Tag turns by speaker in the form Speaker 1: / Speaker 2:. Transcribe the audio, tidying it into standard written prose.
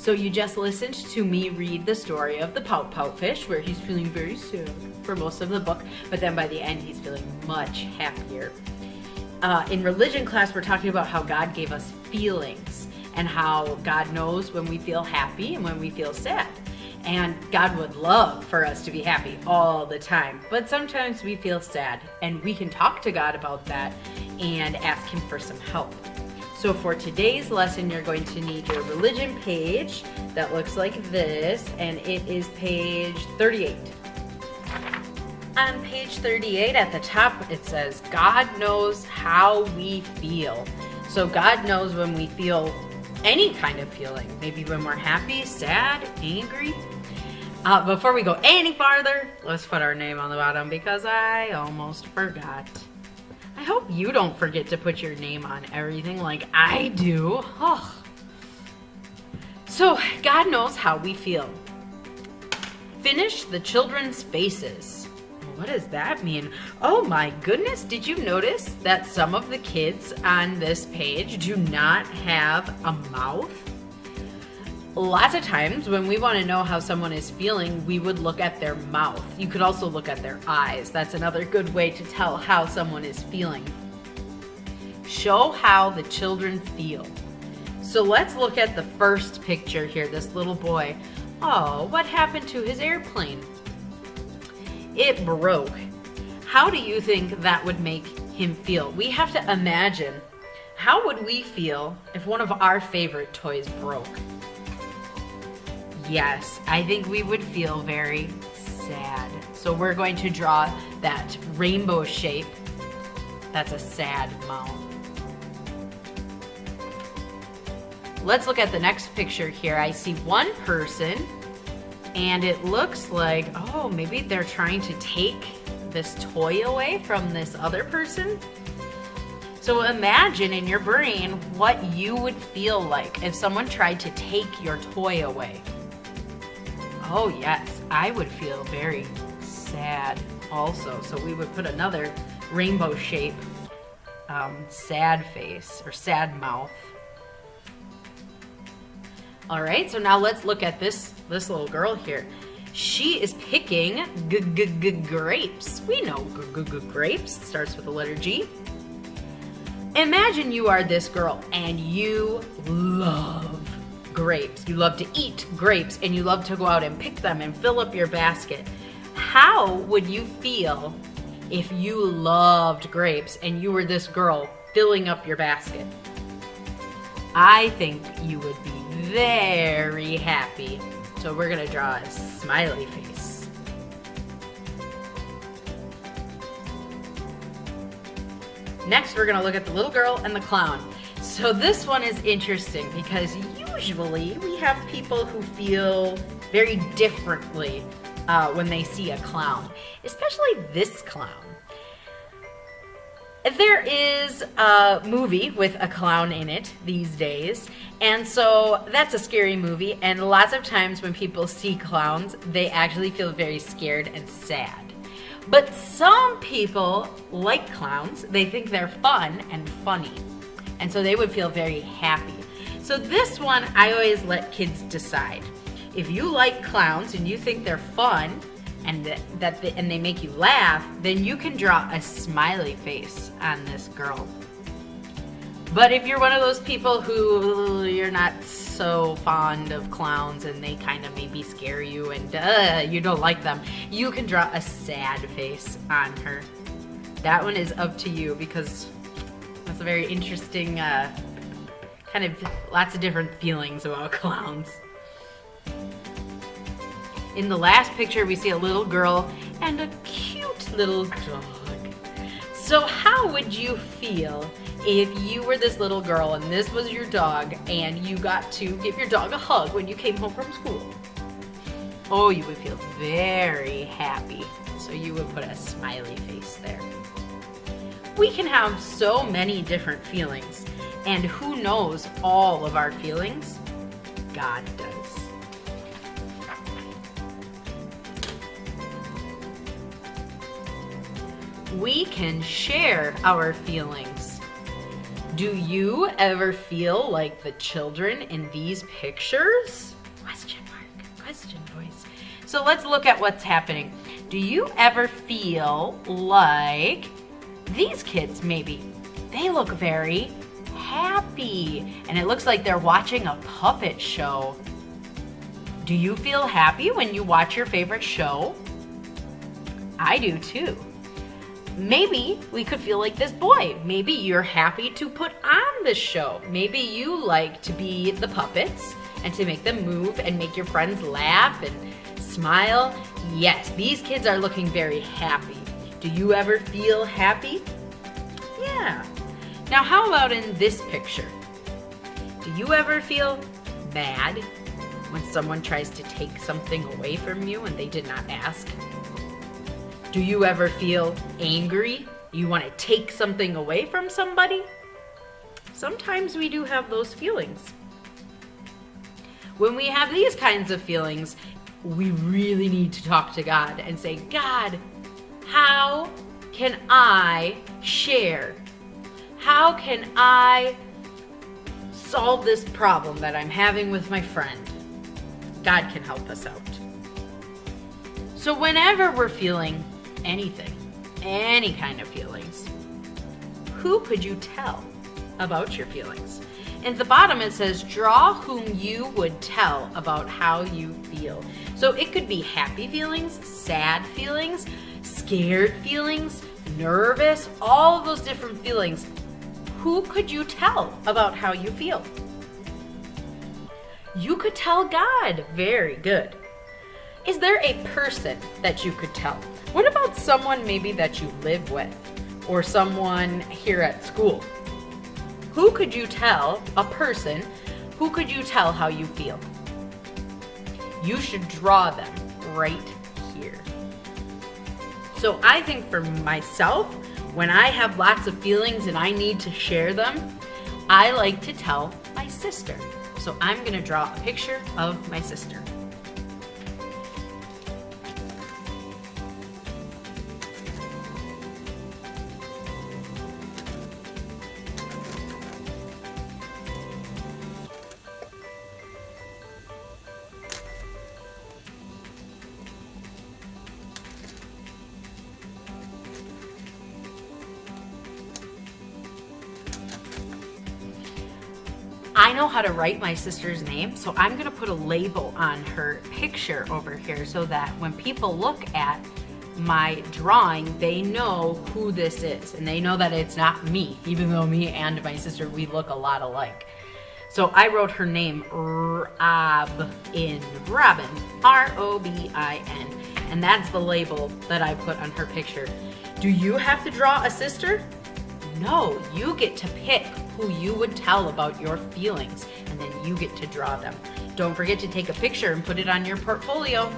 Speaker 1: So you just listened to me read the story of the pout pout fish, where he's feeling very sad for most of the book, but then by the end he's feeling much happier. In religion class, we're talking about how God gave us feelings and how God knows when we feel happy and when we feel sad. And God would love for us to be happy all the time, but sometimes we feel sad, and we can talk to God about that and ask him for some help. So for today's lesson, you're going to need your religion page that looks like this, and it is page 38. On page 38 at the top, it says, God knows how we feel. So God knows when we feel any kind of feeling, maybe when we're happy, sad, angry. Before we go any farther, let's put our name on the bottom because I almost forgot. I hope you don't forget to put your name on everything like I do. Oh. So, God knows how we feel. Finish the children's faces. What does that mean? Oh my goodness, did you notice that some of the kids on this page do not have a mouth? Lots of times when we want to know how someone is feeling, we would look at their mouth. You could also look at their eyes. That's another good way to tell how someone is feeling. Show how the children feel. So let's look at the first picture here, this little boy. Oh, what happened to his airplane? It broke. How do you think that would make him feel? We have to imagine, how would we feel if one of our favorite toys broke? Yes, I think we would feel very sad. So we're going to draw that rainbow shape. That's a sad mouth. Let's look at the next picture here. I see one person, and it looks like, oh, maybe they're trying to take this toy away from this other person. So imagine in your brain what you would feel like if someone tried to take your toy away. Oh yes, I would feel very sad also. So we would put another rainbow shape, sad face or sad mouth. All right, so now let's look at this little girl here. She is picking grapes. We know grapes starts with the letter G. Imagine you are this girl and you love grapes. You love to eat grapes and you love to go out and pick them and fill up your basket. How would you feel if you loved grapes and you were this girl filling up your basket? I think you would be very happy. So we're gonna draw a smiley face. Next, we're gonna look at the little girl and the clown. So this one is interesting because usually we have people who feel very differently when they see a clown, especially this clown. There is a movie with a clown in it these days, and so that's a scary movie, and lots of times when people see clowns, they actually feel very scared and sad. But some people like clowns. They think they're fun and funny, and so they would feel very happy. So this one, I always let kids decide. If you like clowns and you think they're fun, and they make you laugh, then you can draw a smiley face on this girl. But if you're one of those people who you're not so fond of clowns and they kind of maybe scare you and you don't like them, you can draw a sad face on her. That one is up to you because that's a very interesting kind of lots of different feelings about clowns. In the last picture, we see a little girl and a cute little dog. So how would you feel if you were this little girl and this was your dog and you got to give your dog a hug when you came home from school? Oh, you would feel very happy. So you would put a smiley face there. We can have so many different feelings, and who knows all of our feelings? God does. We can share our feelings. Do you ever feel like the children in these pictures? Question mark, question voice. So let's look at what's happening. Do you ever feel like these kids maybe? They look very happy, and it looks like they're watching a puppet show. Do you feel happy when you watch your favorite show? I do too. Maybe we could feel like this boy. Maybe you're happy to put on this show. Maybe you like to be the puppets and to make them move and make your friends laugh and smile. Yes, these kids are looking very happy. Do you ever feel happy? Yeah. Now how about in this picture? Do you ever feel mad when someone tries to take something away from you and they did not ask? Do you ever feel angry? You want to take something away from somebody? Sometimes we do have those feelings. When we have these kinds of feelings, we really need to talk to God and say, God, how can I share? How can I solve this problem that I'm having with my friend? God can help us out. So whenever we're feeling anything, any kind of feelings, who could you tell about your feelings? And at the bottom it says, draw whom you would tell about how you feel. So it could be happy feelings, sad feelings, scared feelings, nervous, all of those different feelings. Who could you tell about how you feel? You could tell God. Very good. Is there a person that you could tell? What about someone maybe that you live with or someone here at school? Who could you tell, a person, who could you tell how you feel? You should draw them right here. So I think for myself, when I have lots of feelings and I need to share them, I like to tell my sister. So I'm going to draw a picture of my sister. I know how to write my sister's name, so I'm going to put a label on her picture over here so that when people look at my drawing, they know who this is, and they know that it's not me, even though me and my sister, we look a lot alike. So I wrote her name Robin, R-O-B-I-N, and that's the label that I put on her picture. Do you have to draw a sister? No, you get to pick who you would tell about your feelings, and then you get to draw them. Don't forget to take a picture and put it on your portfolio.